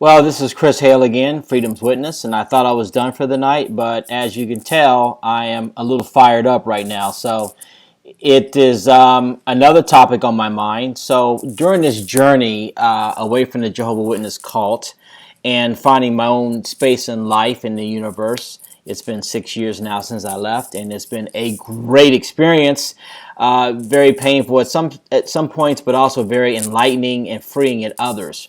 Well, this is Chris Hale again, Freedom's Witness, and I thought I was done for the night, but as you can tell, I am a little fired up right now. So it is another topic on my mind. So during this journey away from the Jehovah's Witness cult and finding my own space in life in the universe, it's been 6 years now since I left, and it's been a great experience. Very painful at some points, but also very enlightening and freeing at others.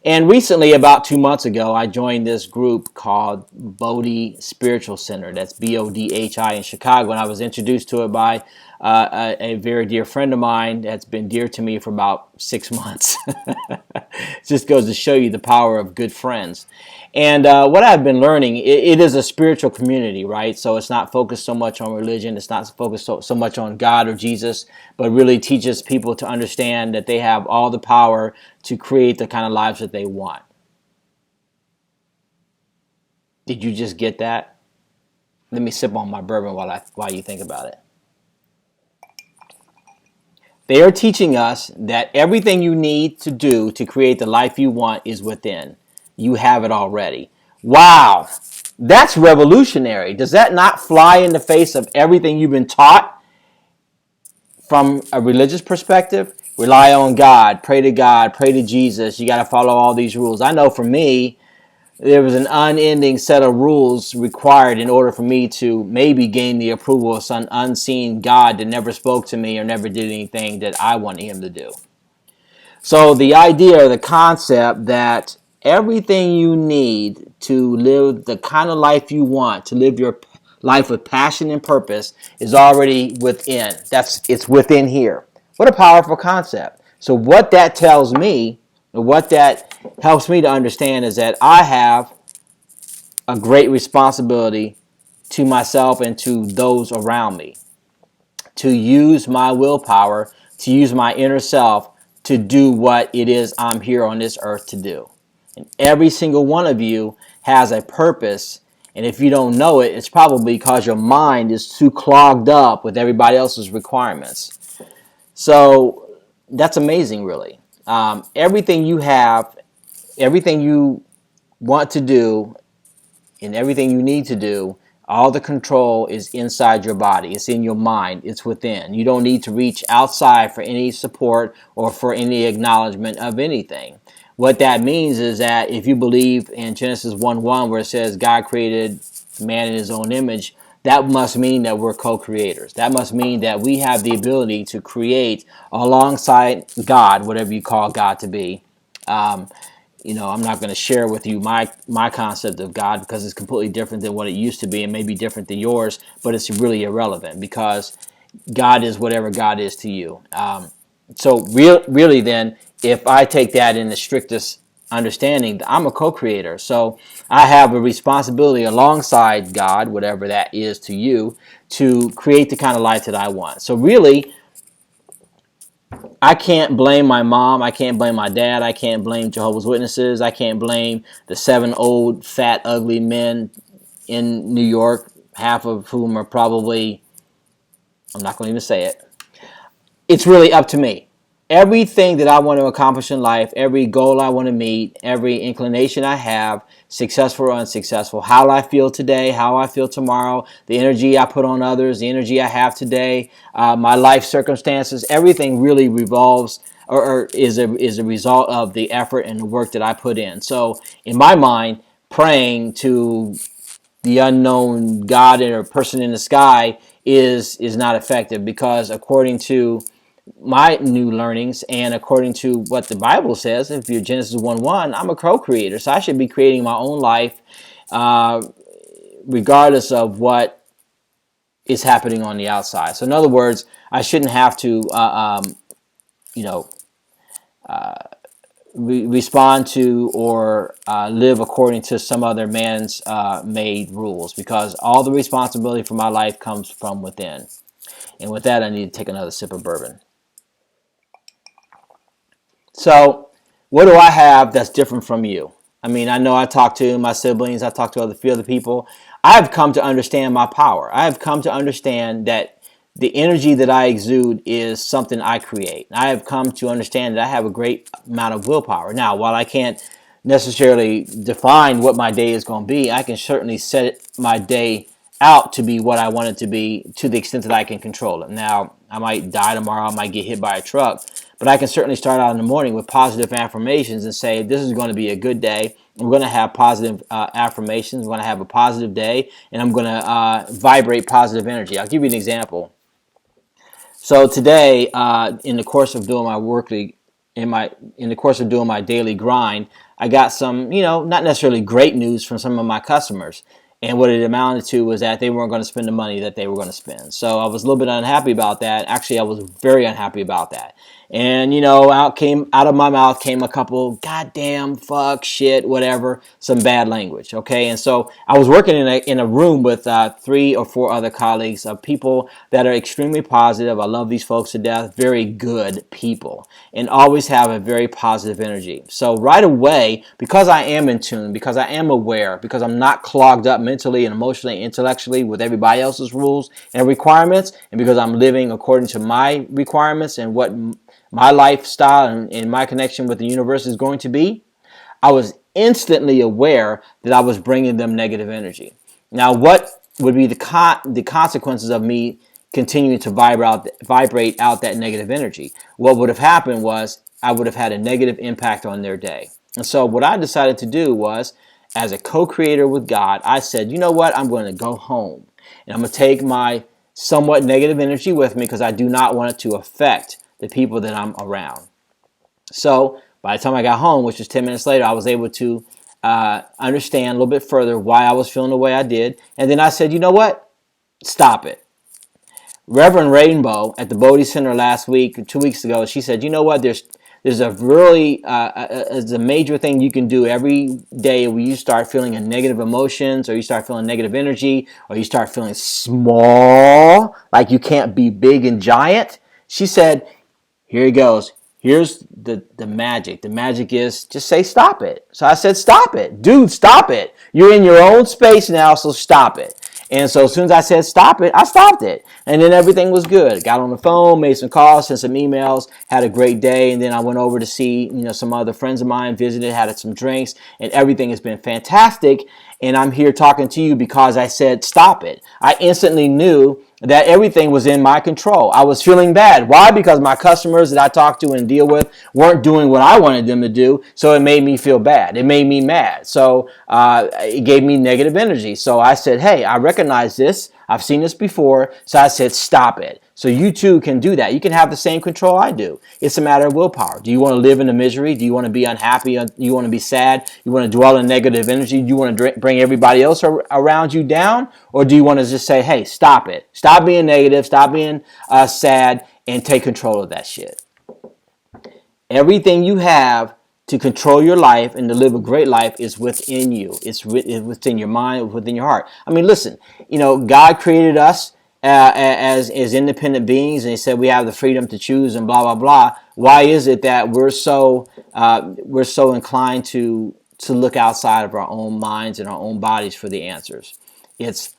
And recently, about 2 months ago, I joined this group called Bodhi Spiritual Center. That's Bodhi in Chicago. And I was introduced to it by a very dear friend of mine that's been dear to me for about 6 months. It just goes to show you the power of good friends. And what I've been learning, it is a spiritual community, right? So it's not focused so much on religion. It's not focused so much on God or Jesus, but really teaches people to understand that they have all the power to create the kind of lives that they want. Did you just get that? Let me sip on my bourbon while you think about it. They are teaching us that everything you need to do to create the life you want is within. You have it already. Wow, that's revolutionary. Does that not fly in the face of everything you've been taught from a religious perspective? Rely on God, pray to Jesus. You got to follow all these rules. I know for me, there was an unending set of rules required in order for me to maybe gain the approval of some unseen God that never spoke to me or never did anything that I wanted him to do. So the idea, the concept that everything you need to live the kind of life you want, to live your life with passion and purpose, is already within. It's within here. What a powerful concept. So what that tells me, or what that helps me to understand, is that I have a great responsibility to myself and to those around me to use my willpower, to use my inner self to do what it is I'm here on this earth to do. And every single one of you has a purpose. And if you don't know it, it's probably because your mind is too clogged up with everybody else's requirements. So that's amazing, really. Everything you have, everything you want to do, and everything you need to do, all the control is inside your body. It's in your mind. It's within. You don't need to reach outside for any support or for any acknowledgement of anything. What that means is that if you believe in Genesis 1:1, where it says God created man in his own image, that must mean that we're co-creators. That must mean that we have the ability to create alongside God, whatever you call God to be. I'm not going to share with you my concept of God, because it's completely different than what it used to be, and maybe different than yours, but it's really irrelevant because God is whatever God is to you. Really then, if I take that in the strictest understanding, I'm a co-creator. So I have a responsibility alongside God, whatever that is to you, to create the kind of life that I want. So really, I can't blame my mom. I can't blame my dad. I can't blame Jehovah's Witnesses. I can't blame the 7 old, fat, ugly men in New York, half of whom are probably, I'm not going to even say it. It's really up to me. Everything that I want to accomplish in life, every goal I want to meet, every inclination I have, successful or unsuccessful, how I feel today, how I feel tomorrow, the energy I put on others, the energy I have today, my life circumstances, everything really revolves or is a result of the effort and the work that I put in. So in my mind, praying to the unknown God or person in the sky is not effective, because according to my new learnings and according to what the Bible says, if you're Genesis 1:1, I'm a co-creator, so I should be creating my own life regardless of what is happening on the outside. So in other words, I shouldn't have to respond to or live according to some other man's made rules, because all the responsibility for my life comes from within. And with that, I need to take another sip of bourbon. So what do I have that's different from you? I mean, I know I talk to my siblings, I talk to a few other people. I've come to understand my power. I have come to understand that the energy that I exude is something I create. I have come to understand that I have a great amount of willpower. Now, while I can't necessarily define what my day is going to be. I can certainly set my day out to be what I want it to be to the extent that I can control it. Now, I might die tomorrow, I might get hit by a truck, but I can certainly start out in the morning with positive affirmations and say, this is going to be a good day. I'm going to have positive affirmations. I'm going to have a positive day, and I'm going to vibrate positive energy. I'll give you an example. So today, in the course of doing my in the course of doing my daily grind, I got some, not necessarily great news from some of my customers. And what it amounted to was that they weren't going to spend the money that they were going to spend. So I was a little bit unhappy about that. Actually, I was very unhappy about that. And out of my mouth came a couple goddamn, fuck, shit, whatever, some bad language. Okay, and so I was working in a room with 3 or 4 other colleagues of people that are extremely positive. I love these folks to death. Very good people, and always have a very positive energy. So right away, because I am in tune, because I am aware, because I'm not clogged up mentally and emotionally, intellectually with everybody else's rules and requirements, and because I'm living according to my requirements and what my lifestyle and my connection with the universe is going to be, I was instantly aware that I was bringing them negative energy. Now, what would be the consequences of me continuing to vibrate out that negative energy? What would have happened was I would have had a negative impact on their day. And so what I decided to do was, as a co-creator with God, I said, you know what? I'm going to go home and I'm going to take my somewhat negative energy with me because I do not want it to affect the people that I'm around. So by the time I got home, which was 10 minutes later, I was able to understand a little bit further why I was feeling the way I did. And then I said, you know what? Stop it. Reverend Rainbow at the Bodhi Center last week, 2 weeks ago, she said, you know what? There's a really it's a major thing you can do every day when you start feeling a negative emotions, or you start feeling negative energy, or you start feeling small, like you can't be big and giant. She said, here he goes. Here's the magic. The magic is just say stop it. So I said, stop it. Dude, stop it. You're in your own space now, so stop it. And so as soon as I said stop it, I stopped it. And then everything was good. Got on the phone, made some calls, sent some emails, had a great day. And then I went over to see, some other friends of mine, visited, had some drinks, and everything has been fantastic. And I'm here talking to you because I said stop it. I instantly knew that everything was in my control. I was feeling bad. Why? Because my customers that I talked to and deal with weren't doing what I wanted them to do, so it made me feel bad. It made me mad. So it gave me negative energy. So I said, hey, I recognize this. I've seen this before. So I said, stop it. So you too can do that. You can have the same control I do. It's a matter of willpower. Do you want to live in the misery? Do you want to be unhappy? Do you want to be sad? You want to dwell in negative energy? Do you want to bring everybody else around you down? Or do you want to just say, hey, stop it. Stop being negative. Stop being sad, and take control of that shit. Everything you have to control your life and to live a great life is within you. It's within your mind, within your heart. I mean, listen, God created us as independent beings, and he said we have the freedom to choose and blah, blah, blah. Why is it that we're so inclined to look outside of our own minds and our own bodies for the answers? It's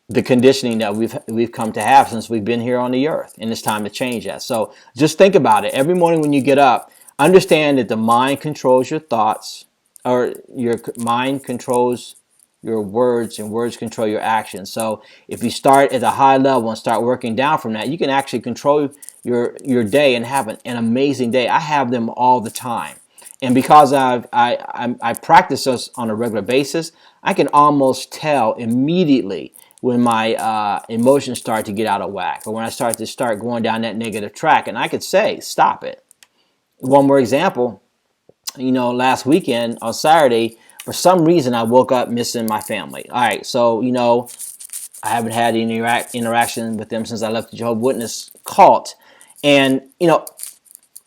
the conditioning that we've come to have since we've been here on the earth, and it's time to change that. So just think about it. Every morning when you get up, understand that the mind controls your thoughts, or your mind controls your words, and words control your actions. So if you start at a high level and start working down from that, you can actually control your day and have an amazing day. I have them all the time. And because I practice this on a regular basis, I can almost tell immediately when my emotions start to get out of whack, or when I start going down that negative track, and I could say, stop it. One more example, last weekend on Saturday, for some reason I woke up missing my family. All right, so, I haven't had any interaction with them since I left the Jehovah's Witness cult. And,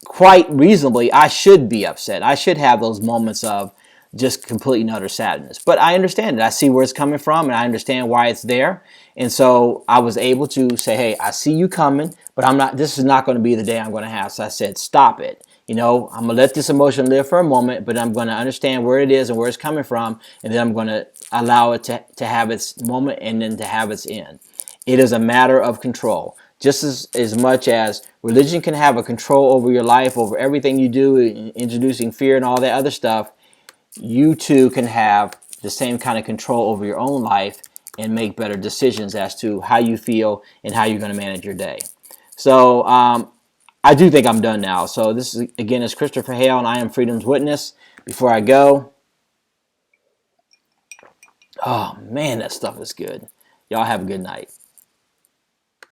quite reasonably, I should be upset. I should have those moments of just complete and utter sadness. But I understand it. I see where it's coming from, and I understand why it's there. And so I was able to say, hey, I see you coming, but this is not going to be the day I'm going to have. So I said, stop it. I'm going to let this emotion live for a moment, but I'm going to understand where it is and where it's coming from, and then I'm going to allow it to have its moment and then to have its end. It is a matter of control. Just as much as religion can have a control over your life, over everything you do, introducing fear and all that other stuff, you too can have the same kind of control over your own life and make better decisions as to how you feel and how you're going to manage your day. So I do think I'm done now. So this is, again, is Christopher Hale, and I am Freedom's Witness. Before I go, oh man, that stuff is good. Y'all have a good night.